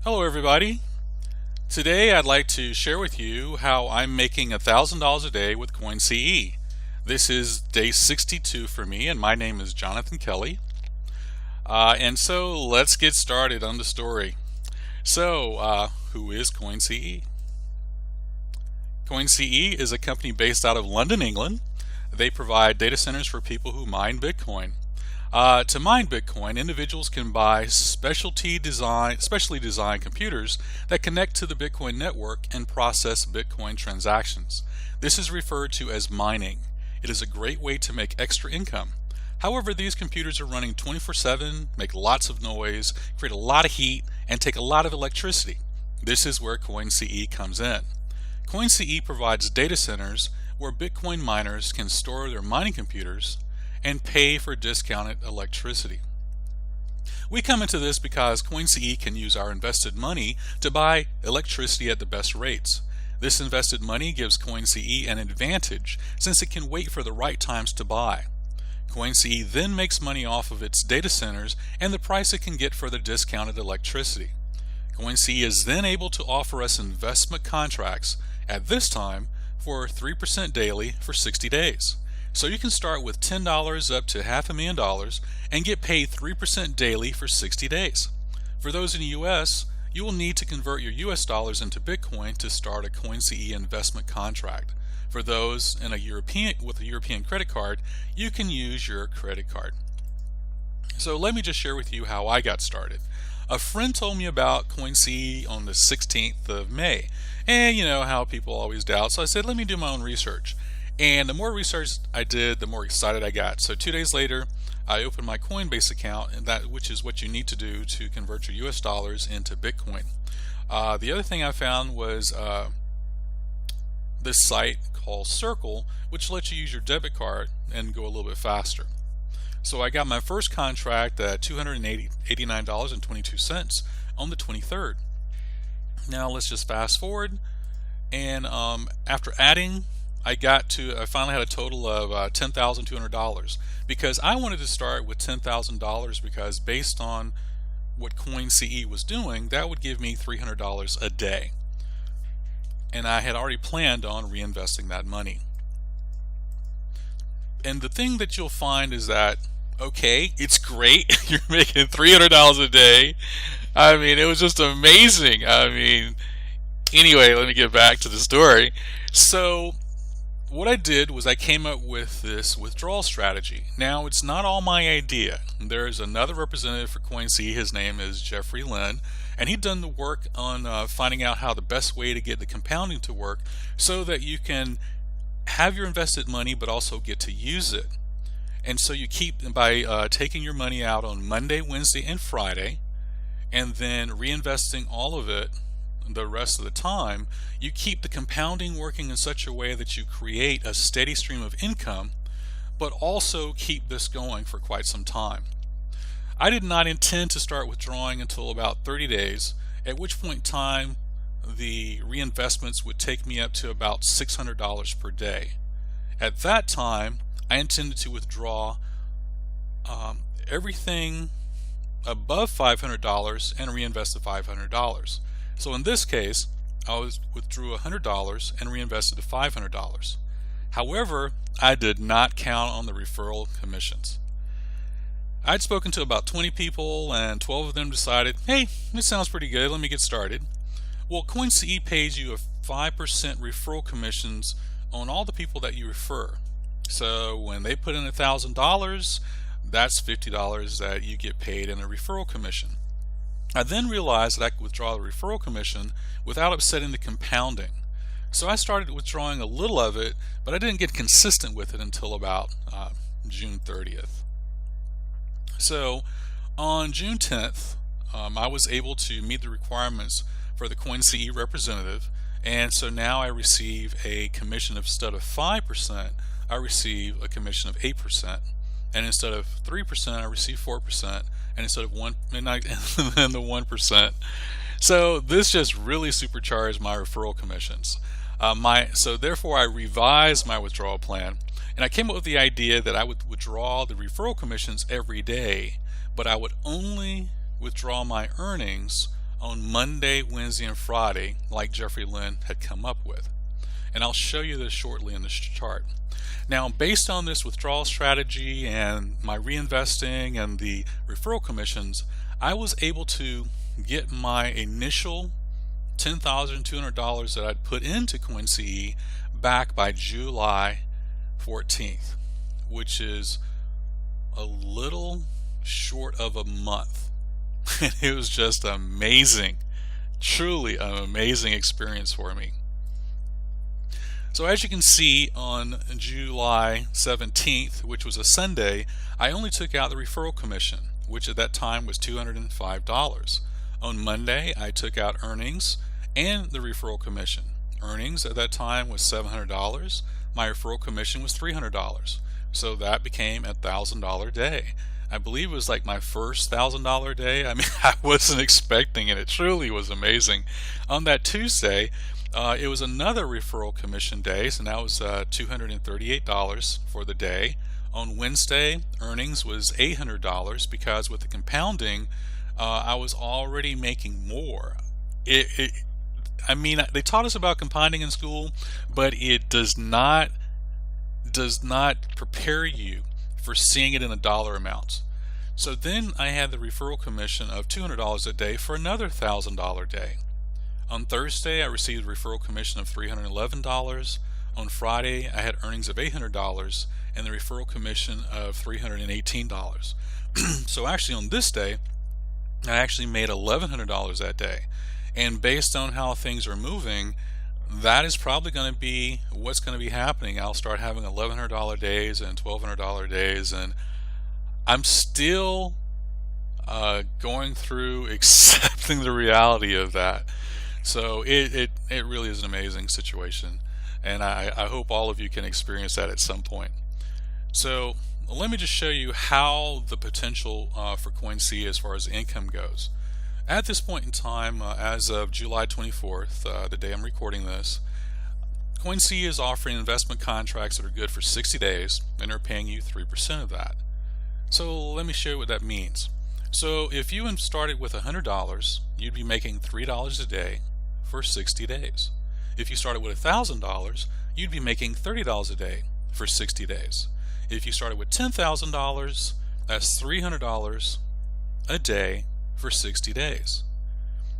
Hello everybody. Today I'd like to share with you how I'm making $1,000 a day with CoinCE. This is day 62 for me and my name is Jonathan Kelly. And so let's get started on the story. Who is CoinCE? CoinCE is a company based out of London, England. They provide data centers for people who mine Bitcoin. To mine Bitcoin, individuals can buy specially designed computers that connect to the Bitcoin network and process Bitcoin transactions. This is referred to as mining. It is a great way to make extra income. However, these computers are running 24/7, make lots of noise, create a lot of heat, and take a lot of electricity. This is where CoinCE comes in. CoinCE provides data centers where Bitcoin miners can store their mining computers and pay for discounted electricity. We come into this because CoinCE can use our invested money to buy electricity at the best rates. This invested money gives CoinCE an advantage since it can wait for the right times to buy. CoinCE then makes money off of its data centers and the price it can get for the discounted electricity. CoinCE is then able to offer us investment contracts at this time for 3% daily for 60 days. So you can start with $10 up to $500,000 and get paid 3% daily for 60 days. For those in the US, you will need to convert your US dollars into Bitcoin to start a CoinCE investment contract. For those with a European credit card, you can use your credit card. So let me just share with you how I got started. A friend told me about CoinCE on the 16th of May, and you know how people always doubt, so I said let me do my own research. And the more research I did, the more excited I got. So 2 days later, I opened my Coinbase account, which is what you need to do to convert your US dollars into Bitcoin. The other thing I found was this site called Circle, which lets you use your debit card and go a little bit faster. So I got my first contract at $289.22 on the 23rd. Now let's just fast forward, and after adding, I finally had a total of $10,200 because I wanted to start with $10,000 because based on what CoinCE was doing, that would give me $300 a day. And I had already planned on reinvesting that money. And the thing that you'll find is that, okay, it's great. You're making $300 a day. I mean, it was just amazing. Anyway, let me get back to the story. So what I did was I came up with this withdrawal strategy. Now, it's not all my idea. There's another representative for CoinCE. His name is Jeffrey Lynn, and he'd done the work on finding out how the best way to get the compounding to work so that you can have your invested money but also get to use it. And so you keep by taking your money out on Monday, Wednesday, and Friday, and then reinvesting all of it the rest of the time. You keep the compounding working in such a way that you create a steady stream of income, but also keep this going for quite some time. I did not intend to start withdrawing until about 30 days, at which point in time the reinvestments would take me up to about $600 per day. At that time, I intended to withdraw everything above $500 and reinvest the $500. So in this case, I withdrew $100 and reinvested $500. However, I did not count on the referral commissions. I'd spoken to about 20 people and 12 of them decided, hey, this sounds pretty good, let me get started. Well, CoinCE pays you a 5% referral commissions on all the people that you refer. So when they put in $1,000, that's $50 that you get paid in a referral commission. I then realized that I could withdraw the referral commission without upsetting the compounding. So I started withdrawing a little of it, but I didn't get consistent with it until about June 30th. So on June 10th, I was able to meet the requirements for the CoinCE representative, and so now I receive a commission of, instead of 5%, I receive a commission of 8%, and instead of 3%, I receive 4%. And instead of and then the 1%. So this just really supercharged my referral commissions. So therefore I revised my withdrawal plan, and I came up with the idea that I would withdraw the referral commissions every day, but I would only withdraw my earnings on Monday, Wednesday, and Friday, like Jeffrey Lynn had come up with. And I'll show you this shortly in this chart. Now, based on this withdrawal strategy and my reinvesting and the referral commissions, I was able to get my initial $10,200 that I'd put into CoinCE back by July 14th, which is a little short of a month. And it was just amazing, truly an amazing experience for me. So as you can see, on July 17th, which was a Sunday, I only took out the referral commission, which at that time was $205. On Monday, I took out earnings and the referral commission. Earnings at that time was $700. My referral commission was $300. So that became a $1,000 day. I believe it was like my first $1,000 day. I mean, I wasn't expecting it. It truly was amazing. On that Tuesday, it was another referral commission day, so that was $238 for the day. On Wednesday, earnings was $800 because with the compounding, I was already making more. I mean, they taught us about compounding in school, but it does not prepare you for seeing it in a dollar amount. So then I had the referral commission of $200 a day for another $1,000 day. On Thursday, I received a referral commission of $311. On Friday, I had earnings of $800 and the referral commission of $318. So actually on this day, I actually made $1,100 that day. And based on how things are moving, that is probably going to be what's going to be happening. I'll start having $1,100 days and $1,200 days, and I'm still going through accepting the reality of that. So it really is an amazing situation, and I hope all of you can experience that at some point. So let me just show you how the potential for CoinCE as far as income goes. At this point in time, as of July 24th, the day I'm recording this, CoinCE is offering investment contracts that are good for 60 days, and they're paying you 3% of that. So let me show you what that means. So if you started with $100, you'd be making $3 a day for 60 days. If you started with $1,000, you'd be making $30 a day for 60 days. If you started with $10,000, that's $300 a day for 60 days.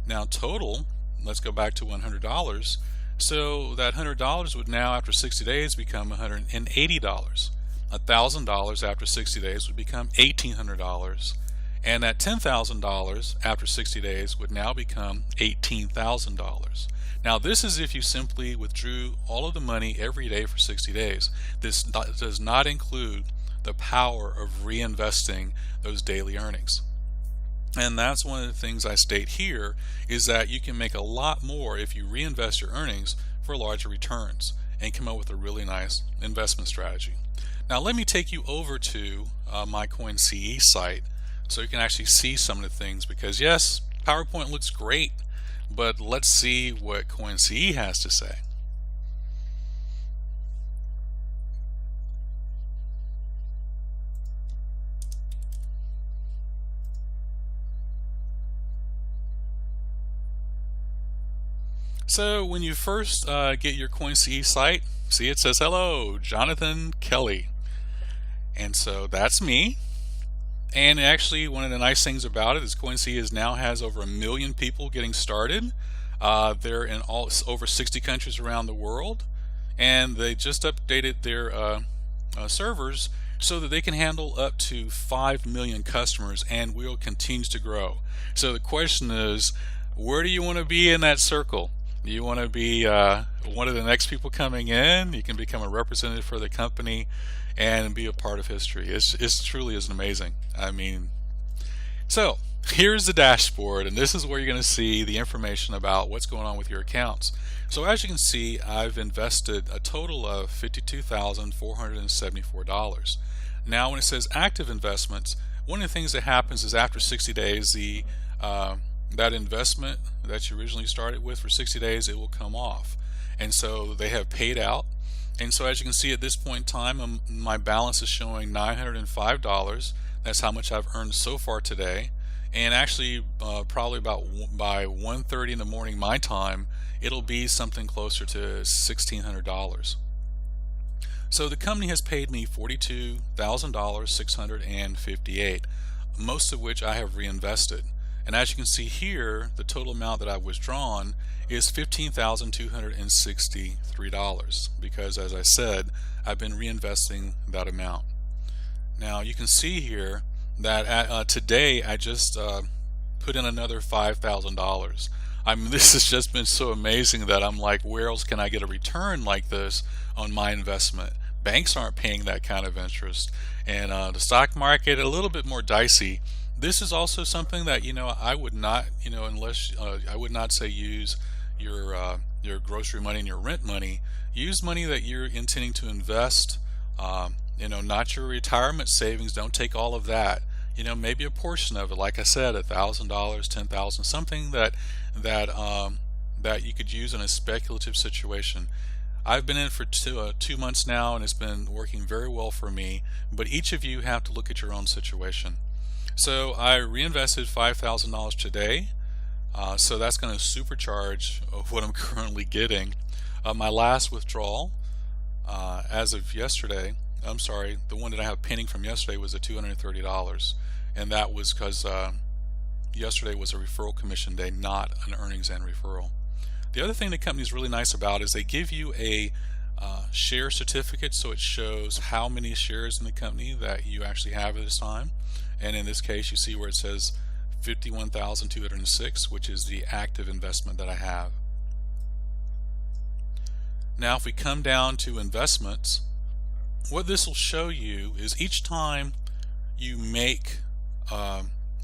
Now total, let's go back to $100. So that $100 would now, after 60 days, become $180. $1,000 after 60 days would become $1,800. And that $10,000 after 60 days would now become $18,000. Now this is if you simply withdrew all of the money every day for 60 days. This does not include the power of reinvesting those daily earnings. And that's one of the things I state here, is that you can make a lot more if you reinvest your earnings for larger returns and come up with a really nice investment strategy. Now let me take you over to my CoinCE site so you can actually see some of the things, because yes, PowerPoint looks great, but let's see what CoinCE has to say. So when you first get your CoinCE site, see it says, hello, Jonathan Kelly. And so that's me. And actually one of the nice things about it is CoinCE now has over 1 million people getting started. They're in over 60 countries around the world. And they just updated their servers so that they can handle up to 5 million customers, and will continue to grow. So the question is, where do you want to be in that circle? You want to be one of the next people coming in. You can become a representative for the company and be a part of history. It's truly is amazing. I mean, so here's the dashboard, and this is where you're going to see the information about what's going on with your accounts. So as you can see, I've invested a total of $52,474. Now when it says active investments, one of the things that happens is after 60 days, that investment that you originally started with for 60 days, it will come off. And so they have paid out. And so as you can see at this point in time, my balance is showing $905. That's how much I've earned so far today. and actually probably about by 1:30 in the morning my time, it'll be something closer to $1,600. So the company has paid me $42,658, most of which I have reinvested. And as you can see here, the total amount that I've withdrawn is $15,263, because as I said, I've been reinvesting that amount. Now you can see here that today I just put in another $5,000. This has just been so amazing that I'm like, where else can I get a return like this on my investment? Banks aren't paying that kind of interest, and the stock market a little bit more dicey. This is also something that I would not unless I would not say use your grocery money and your rent money. Use money that you're intending to invest. Not your retirement savings. Don't take all of that. Maybe a portion of it, like I said, $1,000, $10,000, something that you could use in a speculative situation. I've been in for 2 months now, and it's been working very well for me, but each of you have to look at your own situation. So I reinvested $5,000 today, so that's going to supercharge what I'm currently getting. My last withdrawal as of yesterday, I'm sorry, the one that I have pending from yesterday was at $230, and that was because yesterday was a referral commission day, not an earnings and referral. The other thing the company is really nice about is they give you a share certificate, so it shows how many shares in the company that you actually have at this time. And in this case, you see where it says 51,206, which is the active investment that I have. Now if we come down to investments, what this will show you is each time you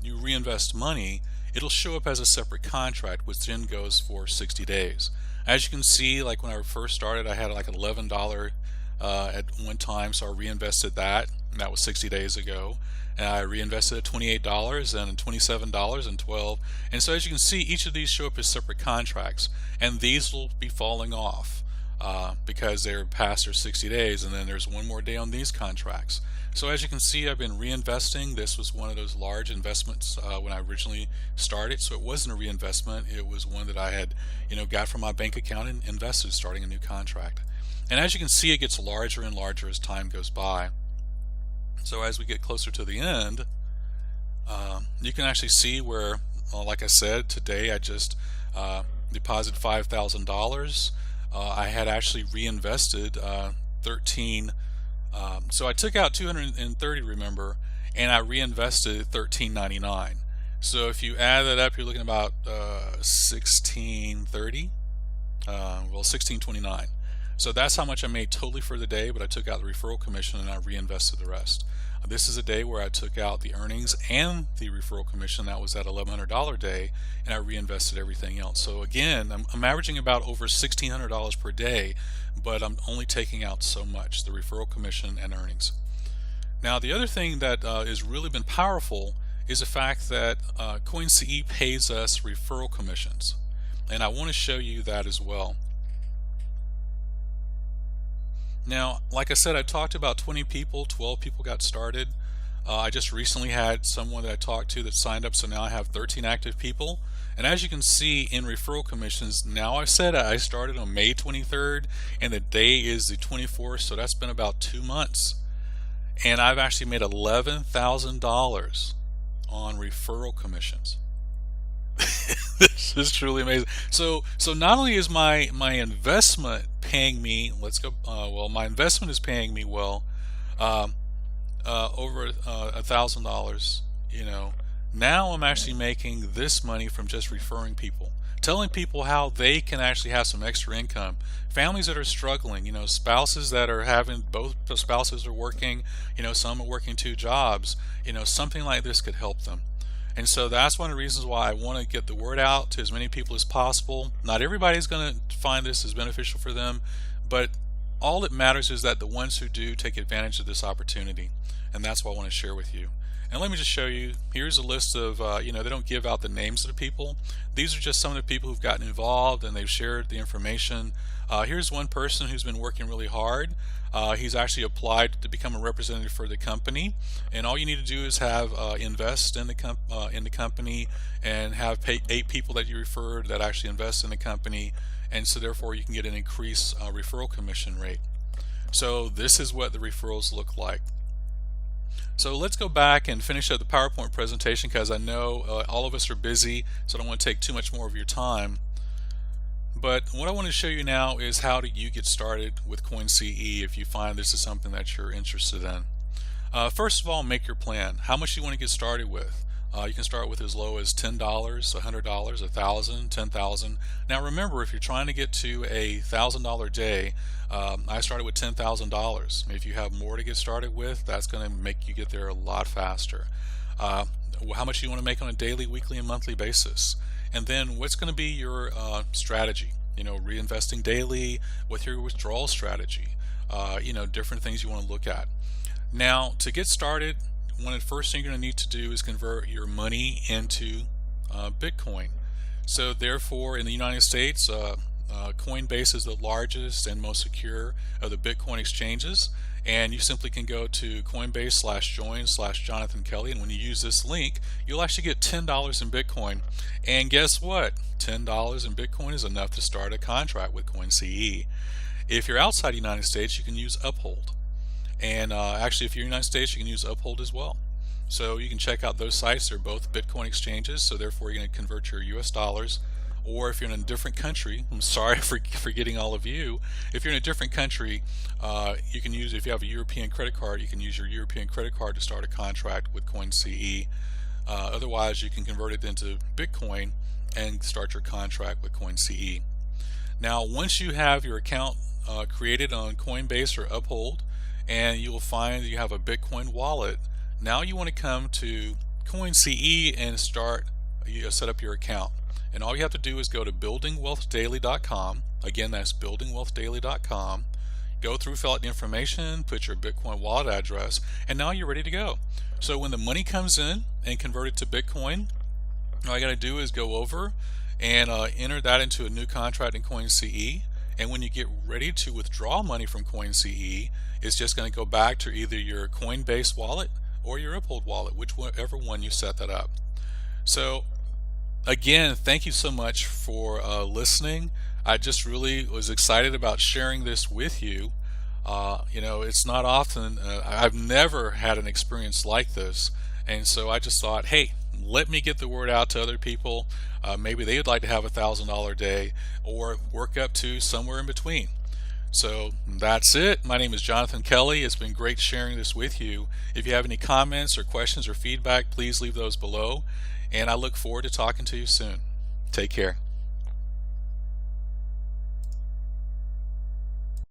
you reinvest money, it'll show up as a separate contract, which then goes for 60 days. As you can see, like when I first started, I had like $11 at one time, so I reinvested that, and that was 60 days ago. And I reinvested at $28 and $27 and $12. And so as you can see, each of these show up as separate contracts, and these will be falling off because they're past their 60 days, and then there's one more day on these contracts. So as you can see, I've been reinvesting. This was one of those large investments when I originally started, so it wasn't a reinvestment. It was one that I had got from my bank account and invested, starting a new contract. And as you can see, it gets larger and larger as time goes by. So as we get closer to the end, you can actually see where, like I said, today I just deposited $5,000. I had actually reinvested 13. So I took out 230, remember, and I reinvested $13.99. So if you add that up, you're looking about $16.30. Well, $16.29. So that's how much I made totally for the day, but I took out the referral commission and I reinvested the rest. This is a day where I took out the earnings and the referral commission. That was that $1,100 day, and I reinvested everything else. So again, I'm averaging about over $1,600 per day, but I'm only taking out so much, the referral commission and earnings. Now the other thing that has really been powerful is the fact that CoinCE pays us referral commissions, and I want to show you that as well. Now, like I said, I talked about 20 people, 12 people got started. I just recently had someone that I talked to that signed up, so now I have 13 active people. And as you can see in referral commissions, now I said I started on May 23rd, and the day is the 24th, so that's been about 2 months. And I've actually made $11,000 on referral commissions. This is truly amazing. So not only is my investment paying me, my investment is paying me over $1,000. Now I'm actually making this money from just referring people, telling people how they can actually have some extra income. Families that are struggling, spouses that are having, both the spouses are working, some are working 2 jobs. Something like this could help them. And so that's one of the reasons why I want to get the word out to as many people as possible. Not everybody's going to find this as beneficial for them, but all that matters is that the ones who do take advantage of this opportunity. And that's what I want to share with you. And let me just show you, here's a list of, they don't give out the names of the people. These are just some of the people who've gotten involved and they've shared the information. Here's one person who's been working really hard. He's actually applied to become a representative for the company, and all you need to do is have invest in the company and have 8 people that you referred that actually invest in the company, and so therefore you can get an increased referral commission rate. So this is what the referrals look like. So let's go back and finish up the PowerPoint presentation, because I know all of us are busy, so I don't want to take too much more of your time. But what I want to show you now is how do you get started with CoinCE if you find this is something that you're interested in. First of all, make your plan. How much do you want to get started with? You can start with as low as $10, $100, $1,000, $10,000. Now remember, if you're trying to get to a $1,000 day, I started with $10,000. If you have more to get started with, that's going to make you get there a lot faster. How much do you want to make on a daily, weekly, and monthly basis? And then what's going to be your strategy? Reinvesting daily, with your withdrawal strategy, different things you want to look at. Now, to get started, one of the first things you're going to need to do is convert your money into Bitcoin. So therefore, in the United States, Coinbase is the largest and most secure of the Bitcoin exchanges, and you simply can go to Coinbase/join/Jonathan Kelly, and when you use this link, you'll actually get $10 in Bitcoin. And guess what? $10 in Bitcoin is enough to start a contract with CoinCE. If you're outside the United States, you can use Uphold. And actually, if you're in the United States, you can use Uphold as well. So you can check out those sites. They're both Bitcoin exchanges, so therefore you're going to convert your US dollars. Or if you're in a different country, I'm sorry for forgetting all of you, if you're in a different country, you can use, if you have a European credit card, you can use your European credit card to start a contract with CoinCE. Otherwise, you can convert it into Bitcoin and start your contract with CoinCE. Now, once you have your account created on Coinbase or Uphold, and you will find that you have a Bitcoin wallet, now you want to come to CoinCE and set up your account. And all you have to do is go to buildingwealthdaily.com. Again, that's buildingwealthdaily.com. Go through, fill out the information, put your Bitcoin wallet address, and now you're ready to go. So when the money comes in and convert it to Bitcoin, all you got to do is go over and enter that into a new contract in CoinCE. And when you get ready to withdraw money from CoinCE, it's just going to go back to either your Coinbase wallet or your Uphold wallet, whichever one you set that up. So again, thank you so much for listening. I just really was excited about sharing this with you. It's not often, I've never had an experience like this, and so I just thought, hey, let me get the word out to other people. Maybe they would like to have a $1,000 day or work up to somewhere in between. So that's it. My name is Jonathan Kelly. It's been great sharing this with you. If you have any comments or questions or feedback, please leave those below. And I look forward to talking to you soon. Take care.